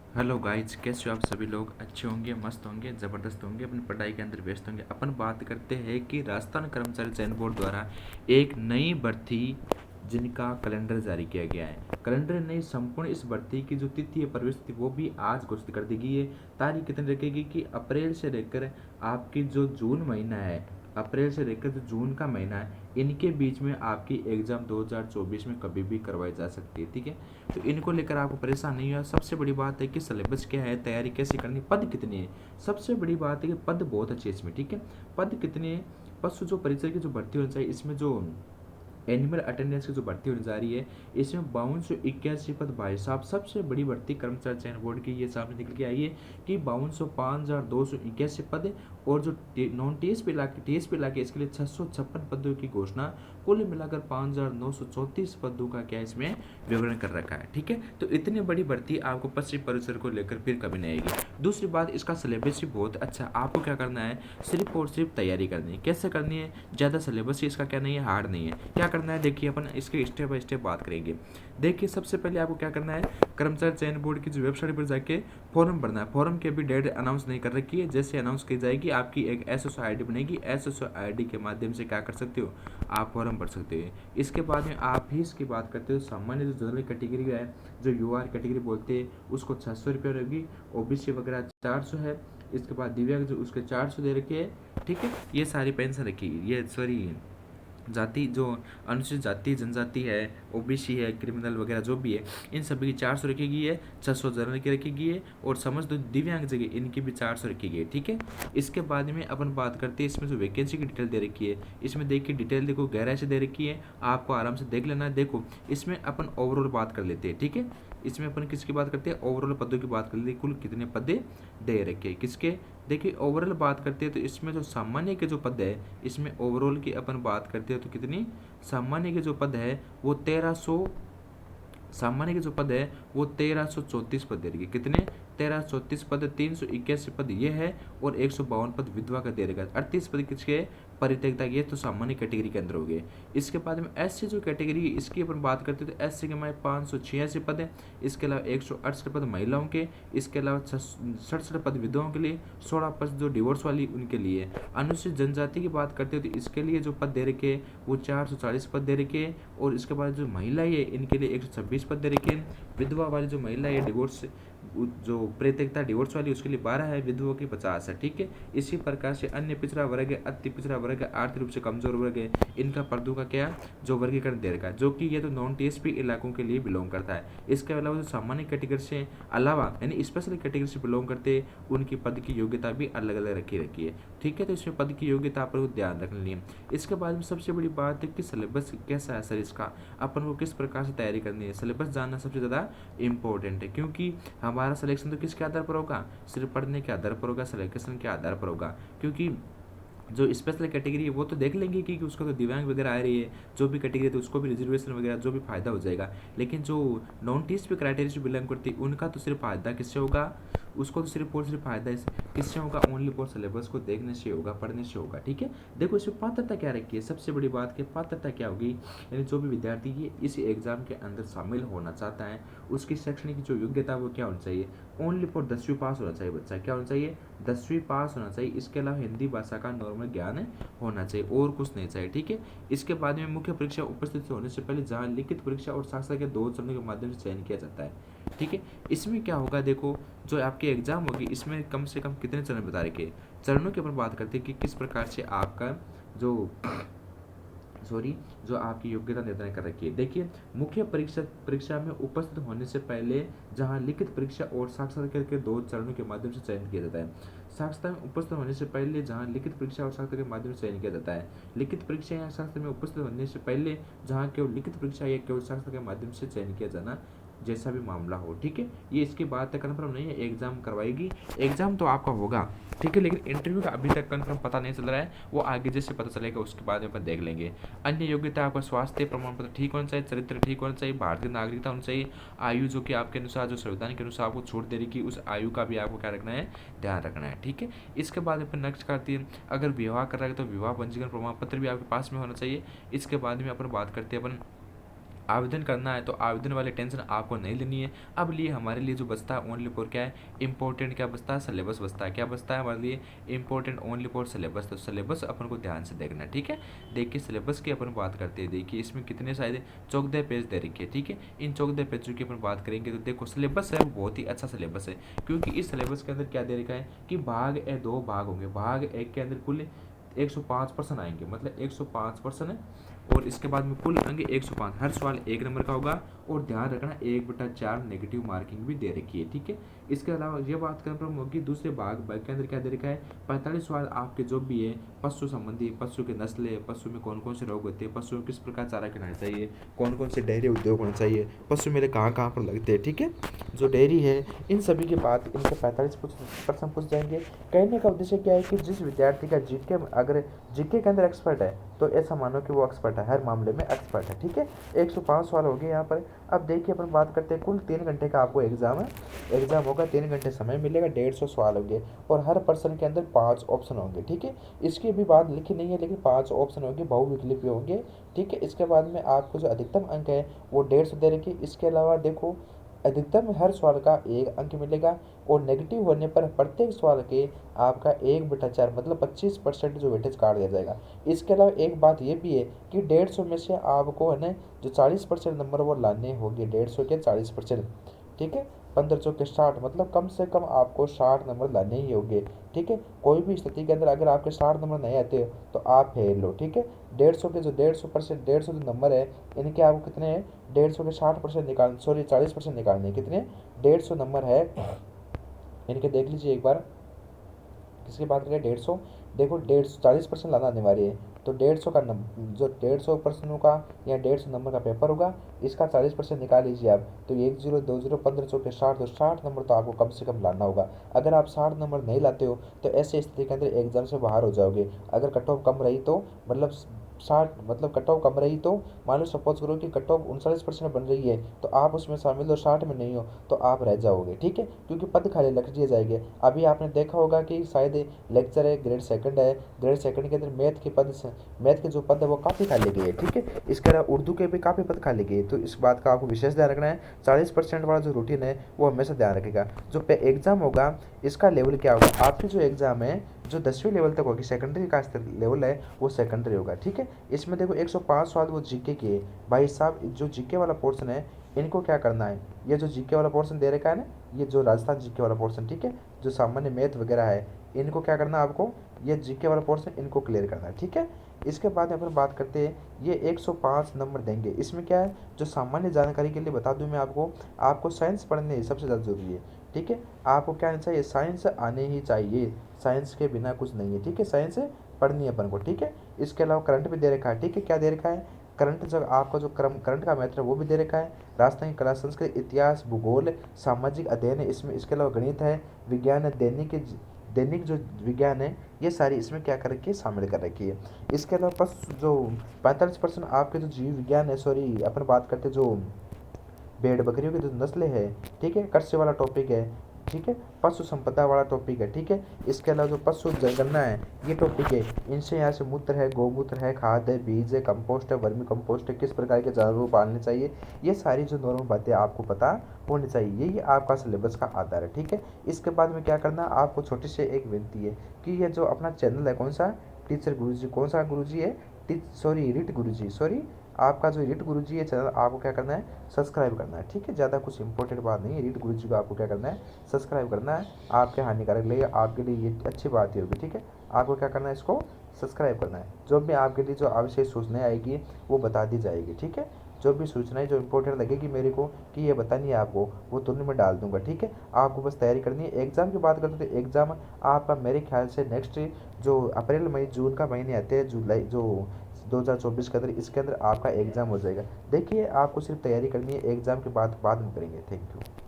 Hello guys, कैसे हो आप सभी लोग? अच्छे होंगे, मस्त होंगे, ज़बरदस्त होंगे, अपनी पढ़ाई के अंदर व्यस्त होंगे। अपन बात करते हैं कि राजस्थान कर्मचारी चयन बोर्ड द्वारा एक नई भर्ती जिनका कैलेंडर जारी किया गया है। कैलेंडर ने संपूर्ण इस भर्ती की जो तिथि है, प्रवेश तिथि, वो भी आज घोषित कर दी गई है। तारीख कितनी रखेगी कि अप्रैल से लेकर आपकी जो जून महीना है, अप्रैल से लेकर जो जून का महीना है, इनके बीच में आपकी एग्ज़ाम 2024 में कभी भी करवाई जा सकती है। ठीक है, तो इनको लेकर आपको परेशान नहीं हुआ। सबसे बड़ी बात है कि सिलेबस क्या है, तैयारी कैसे करनी, पद कितने हैं। सबसे बड़ी बात है कि पद बहुत अच्छे हैं इसमें। ठीक है, पद कितने हैं? पशु जो परिचय की जो भर्ती होनी चाहिए, इसमें जो एनिमल अटेंडेंस की जो भर्ती होने जा रही है, इसमें 5281 पद। भाई साहब, सबसे बड़ी भर्ती कर्मचारी चयन बोर्ड की ये सामने निकल के आई है कि 5205,281 पद है। और जो नॉन टीएसपी लाके इसके लिए 656 पदों की घोषणा, कुल मिलाकर 5,934 पदों का क्या इसमें विवरण कर रखा है। ठीक है, तो इतनी बड़ी भर्ती आपको पश्चिम परिसर को लेकर फिर कभी नहीं आएगी। दूसरी बात, इसका सिलेबस भी बहुत अच्छा है। आपको क्या करना है, सिर्फ और सिर्फ तैयारी करनी है। कैसे करनी है? ज़्यादा सिलेबस इसका क्या नहीं है, हार्ड नहीं है। क्या करना है, देखिए अपन इसके स्टेप बाय स्टेप बात करेंगे। देखिए, सबसे पहले आपको क्या करना है, कर्मचारी चयन बोर्ड की जो वेबसाइट पर जाके फॉर्म भरना है। फॉर्म की अभी डेट अनाउंस नहीं कर रखी है, जैसे अनाउंस की जाएगी आपकी एक एसएसओ आईडी बनेगी। एसएसओ आईडी के माध्यम से क्या कर सकते हो, आप फॉर्म भर सकते हो। इसके बाद में आप फीस की बात करते हो, सामान्य जो जनरल कैटेगरी है, जो यूआर कैटेगरी बोलते हैं, उसको 600 रुपये रहेगी। ओबीसी वगैरह 400 है। इसके बाद दिव्यांग जो उसके 400 दे रखे हैं। ठीक है, ये सारी पेंशन रखी, ये सॉरी जाति जो अनुसूचित जाति जनजाति है, ओबीसी है, क्रिमिनल वगैरह जो भी है, इन सभी की 400 रखी गई है। 600 जनरल की रखी गई है। और समझ दो दिव्यांग जगह इनकी भी 400 रखी गई है। ठीक है, इसके बाद में अपन बात करते हैं, इसमें जो वैकेंसी की डिटेल दे रखी है, इसमें देखिए डिटेल देखो, गहराई से दे रखी है, आपको आराम से देख लेना है। देखो, इसमें अपन ओवरऑल बात कर लेते हैं। ठीक है, इसमें अपन किसकी बात करते हैं, ओवरऑल पदों की बात कर लेते हैं। कुल कितने पदे दे रखे हैं किसके, देखिए ओवरऑल बात करते हैं तो इसमें जो सामान्य के जो पद है, इसमें ओवरऑल की अपन बात करते हैं तो कितनी, सामान्य के जो पद है वो 1300, सामान्य के जो पद है वो 1334 पद दे रही है। कितने, 1334 पद, 381 पद ये है, और 152 पद विधवा का दे रहेगा। 38 पद किसके, परित्यक्ता। ये तो सामान्य कैटेगरी के अंदर हो गए। इसके बाद में एस सी जो कैटेगरी है, इसकी अपन बात करते हैं तो एस सी के में 586 पद है। इसके अलावा 168 पद महिलाओं के, इसके अलावा 67 पद विधवाओं के लिए, 16 पद जो डिवोर्स वाली उनके लिए। अनुसूचित जनजाति की बात करते हैं तो इसके लिए जो पद दे रखे हैं वो 440 पद दे रखे हैं। और इसके बाद जो महिलाएं है, इनके लिए 126 पद दे रखे हैं। विधवा वाली जो महिला है, डिवोर्स जो प्रेतकता डिवोर्स वाली, उसके लिए 12 है, विधवा की 50 है। ठीक है, इसी प्रकार से अन्य पिछड़ा वर्ग है, अति पिछड़ा वर्ग है, आर्थिक रूप से कमजोर वर्ग है, इनका पदों का क्या जो वर्गीकरण दे रखा है, जो कि ये तो नॉन टीएसपी इलाकों के लिए बिलोंग करता है। इसके अलावा जो सामान्य कैटेगरी से अलावा यानी स्पेशल कैटेगरी से बिलोंग करते हैं, उनकी पद की योग्यता भी अलग अलग रखी है। ठीक है, तो इसमें पद की योग्यता पर ध्यान रखनी है। इसके बाद में सबसे बड़ी बात है कि सिलेबस कैसा है सर, इसका अपन को किस प्रकार से तैयारी करनी है। सिलेबस जानना सबसे ज़्यादा इंपॉर्टेंट है, क्योंकि हमारा सिलेक्शन तो किसके आधार पर होगा, सिर्फ पढ़ने के आधार पर होगा, सिलेक्शन के आधार पर होगा। क्योंकि जो स्पेशल कैटेगरी है वो तो देख लेंगे कि उसका तो दिव्यांग वगैरह आ रही है, जो भी कैटेगरी है तो उसको भी रिजर्वेशन वगैरह जो भी फायदा हो जाएगा। लेकिन जो नॉन टीएसपी क्राइटेरिया से बिलोंग करती है, उनका तो सिर्फ फायदा किससे होगा, उसको तो सिर्फ और सिर्फ फायदा किससे होगा, ओनली फॉर सिलेबस को देखने से होगा, पढ़ने से होगा। ठीक है, देखो इसमें पात्रता क्या रखी है, सबसे बड़ी बात की पात्रता क्या होगी, यानी जो भी विद्यार्थी ये इस एग्जाम के अंदर शामिल होना चाहता है, उसकी शैक्षणिक जो योग्यता वो क्या होनी चाहिए, ओनली फॉर 10वीं पास होना चाहिए। बच्चा क्या होना चाहिए, 10वीं पास होना चाहिए। इसके अलावा हिंदी भाषा का नॉर्मल ज्ञान होना चाहिए, और कुछ नहीं चाहिए। ठीक है, इसके बाद में मुख्य परीक्षा उपस्थित होने से पहले जहाँ लिखित परीक्षा और साक्षरता के 2 चरणों के माध्यम से चयन किया जाता है। ठीक है, इसमें क्या होगा, देखो जो आपकी एग्जाम होगी इसमें कम से कम कितने चरण बता रखे, चरणों के ऊपर बात करते हैं कि किस प्रकार से आपका जो जो आपकी योग्यता निर्धारण कर रखी है। देखिए, मुख्य परीक्षा में उपस्थित होने से पहले जहां लिखित परीक्षा और साक्षात्कार के 2 चरणों के माध्यम से चयन किया जाता है। साक्षात्कार में उपस्थित होने से पहले जहां लिखित परीक्षा और साक्षात्कार के माध्यम से चयन किया जाता है। लिखित परीक्षा या साक्षात्कार में उपस्थित होने से पहले जहां केवल लिखित परीक्षा या केवल साक्षात्कार के माध्यम से चयन किया जाना, जैसा भी मामला हो। ठीक है, ये इसकी बात है, कन्फर्म नहीं है, एग्जाम करवाएगी, एग्जाम तो आपका होगा। ठीक है, लेकिन इंटरव्यू का अभी तक कन्फर्म पता नहीं चल रहा है, वो आगे जैसे पता चलेगा उसके बाद में अपन देख लेंगे। अन्य योग्यता आपका स्वास्थ्य प्रमाण पत्र ठीक होना चाहिए, चरित्र ठीक होना चाहिए, भारतीय नागरिकता होनी चाहिए, आयु जो कि आपके अनुसार जो संविधान के अनुसार आपको छूट दे रही कि उस आयु का भी आपको क्या रखना है, ध्यान रखना है। ठीक है, इसके बाद अपन नेक्स्ट करती है, अगर विवाह कर रहा है तो विवाह पंजीकरण प्रमाण पत्र भी आपके पास में होना चाहिए। इसके बाद में अपन बात करते हैं अपन आवेदन करना है तो आवेदन वाली टेंशन आपको नहीं लेनी है। अब लिए हमारे लिए जो बचता है ओनली फॉर क्या है, इंपॉर्टेंट क्या बचता है, सिलेबस बचता है। क्या बचता है हमारे लिए, इंपॉर्टेंट ओनली फॉर सिलेबस। तो सिलेबस अपन को ध्यान से देखना है, ठीक है। देखिए सिलेबस की अपन बात करते हैं। देखिए इसमें कितने शायद 14 पेज दे रखे हैं, ठीक है। इन 14 पेजों की अपन बात करेंगे तो देखो सिलेबस है वो बहुत ही अच्छा सिलेबस है, क्योंकि इस सिलेबस के अंदर क्या दे रखा है कि भाग ए 2 भाग होंगे। भाग एक के अंदर कुल 105 पर्सन आएंगे, मतलब 105 पर्सन है, और इसके बाद में कुल आएंगे 105। हर सवाल 1 नंबर का होगा, और ध्यान रखना 1/4 नेगेटिव मार्किंग भी दे रखी है, ठीक है। इसके अलावा ये बात करना होगी दूसरे भाग के अंदर क्या दे रखा है, 45 सवाल आपके जो भी है पशु संबंधी, पशु के नस्लें, पशु में कौन कौन से रोग होते हैं, पशु में किस प्रकार चारा खिलाना चाहिए, कौन कौन से डेयरी उद्योग होना चाहिए, पशु मेले कहाँ कहाँ पर लगते हैं, ठीक है। जो डेयरी है इन सभी की बात इनसे 45% पूछ जाएंगे। कहने का उद्देश्य क्या है कि जिस विद्यार्थी का जीके अगर जीके के अंदर एक्सपर्ट है तो ऐसा मानो कि वो एक्सपर्ट है, हर मामले में एक्सपर्ट है, ठीक है। 105 सवाल हो गए यहाँ पर। अब देखिए अपन बात करते हैं, कुल 3 घंटे का आपको एग्जाम है। एग्जाम होगा, 3 घंटे समय मिलेगा, 150 सवाल होंगे, और हर पर्सन के अंदर 5 ऑप्शन होंगे, ठीक है। इसकी भी बात लिखी नहीं है, लेकिन 5 ऑप्शन होंगे, बहुविकल्पी होंगे, ठीक है। इसके बाद में आपको जो अधिकतम अंक है वो 150 दे रखी। इसके अलावा देखो अधिकतम हर सवाल का 1 अंक मिलेगा, और नेगेटिव होने पर प्रत्येक सवाल के आपका 1/4 मतलब 25% जो वेटेज काट दिया जाएगा। इसके अलावा एक बात ये भी है कि 150 में से आपको है ना जो 40% नंबर वो लाने होंगे, 150 के 40%, ठीक है। 1500 के 60 मतलब कम से कम आपको 60 नंबर लाने ही होंगे, ठीक है। कोई भी स्थिति के अंदर अगर आपके 60 नंबर नहीं आते तो आप फेल हो, ठीक है। 150 के जो 150% 150 जो नंबर है इनके आपको कितने हैं, 150 के 60% निकाल, सॉरी 40% निकालने, कितने 150 नंबर है इनके, देख लीजिए एक बार। किसकी बात करें, 150, देखो 40% लाना अनिवार्य है, तो 150 का जो 150 प्रश्नों का या 150 नंबर का पेपर होगा, इसका 40% निकाल लीजिए आप, तो 10 20 1500 के 60, तो 60 नंबर तो आपको कम से कम लाना होगा। अगर आप 60 नंबर नहीं लाते हो तो ऐसे स्थिति के अंदर एग्जाम से बाहर हो जाओगे। अगर कट ऑफ कम रही तो मतलब 60 मतलब कट ऑफ कम रही तो मान लो सपोज करो कि कट ऑफ 39% बन रही है तो आप उसमें शामिल हो, 60 में नहीं हो तो आप रह जाओगे, ठीक है, क्योंकि पद खाली रख दिए जाएंगे। अभी आपने देखा होगा कि शायद लेक्चर है, ग्रेड सेकंड है, ग्रेड सेकंड के अंदर मैथ के जो पद है वो काफ़ी खाली गए, ठीक है। इसके अलावा उर्दू के भी काफ़ी पद खाली गए, तो इस बात का आपको विशेष ध्यान रखना है। 40% वाला जो रूटीन है वो हमेशा ध्यान रखेगा। जो एग्जाम होगा इसका लेवल क्या होगा, आपकी जो एग्जाम है जो 10वीं लेवल तक होगी, सेकेंडरी का लेवल है वो सेकेंडरी होगा, ठीक है। इसमें देखो 105 सवाल वो जीके के है। भाई साहब जो जीके वाला पोर्शन है इनको क्या करना है, ये जो जीके वाला पोर्शन दे रखा है ना, ये जो राजस्थान जीके वाला पोर्शन, ठीक है, जो सामान्य मैथ वगैरह है इनको क्या करना है आपको, ये जीके वाला पोर्शन इनको क्लियर करना है, ठीक है। इसके बाद यहाँ पर बात करते हैं, ये 105 नंबर देंगे। इसमें क्या है, जो सामान्य जानकारी के लिए बता दूं मैं आपको साइंस पढ़ने सबसे ज़्यादा जरूरी है, ठीक है। आपको क्या आना चाहिए, साइंस आने ही चाहिए, साइंस के बिना कुछ नहीं है, ठीक है। साइंस पढ़नी है अपन को, ठीक है। इसके अलावा करंट भी दे रखा है, ठीक है। क्या दे रखा है, करंट जो आपका जो करंट का मैथ है वो भी दे रखा है। राजस्थान की कला संस्कृत इतिहास भूगोल सामाजिक अध्ययन है इसमें। इसके अलावा गणित है, विज्ञान है, दैनिक जो विज्ञान है, ये सारी इसमें क्या कर रखी है, शामिल कर रखी है। इसके अलावा बस जो 45% आपके जो जीव विज्ञान है, सॉरी अपन बात करते जो भेड़ बकरियों की जो नस्लें है, ठीक है, कृषि वाला टॉपिक है, ठीक है, पशु संपदा वाला टॉपिक है, ठीक है। इसके अलावा जो पशु जनगणना है ये टॉपिक है। इनसे यहाँ से मूत्र है, गौमूत्र है, खाद है, बीज है, कंपोस्ट है, वर्मी कंपोस्ट है, किस प्रकार के जानवर पालने चाहिए, ये सारी जो नॉर्मल बातें आपको पता होनी चाहिए, ये आपका सिलेबस का आधार है, ठीक है। इसके बाद में क्या करना, आपको छोटी सी एक विनती है कि ये जो अपना चैनल है, कौन सा टीचर गुरुजी, कौन सा गुरुजी है, रिट गुरुजी, सॉरी आपका जो रीट गुरुजी है चैनल, आपको क्या करना है, सब्सक्राइब करना है, ठीक है। ज़्यादा कुछ इंपॉर्टेंट बात नहीं है, रीट गुरुजी को आपको क्या करना है, सब्सक्राइब करना है। आपके हानिकारक लगेगा, आपके लिए ये अच्छी बात ही होगी, ठीक है। आपको क्या करना है, इसको सब्सक्राइब करना है। जो भी आपके लिए जो आवश्यक सूचनाएं आएगी वो बता दी जाएगी, ठीक है। जो भी सूचनाएं जो इंपॉर्टेंट लगेगी मेरे को कि ये बतानी है आपको, वो तुरंत मैं डाल दूंगा, ठीक है। आपको बस तैयारी करनी है। एग्जाम की बात करते तो एग्जाम आपका मेरे ख्याल से नेक्स्ट जो अप्रैल मई जून का महीने आते हैं, जुलाई जो 2024 के अंदर, इसके अंदर आपका एग्जाम हो जाएगा। देखिए आपको सिर्फ तैयारी करनी है, एग्जाम के बाद में करेंगे। Thank you.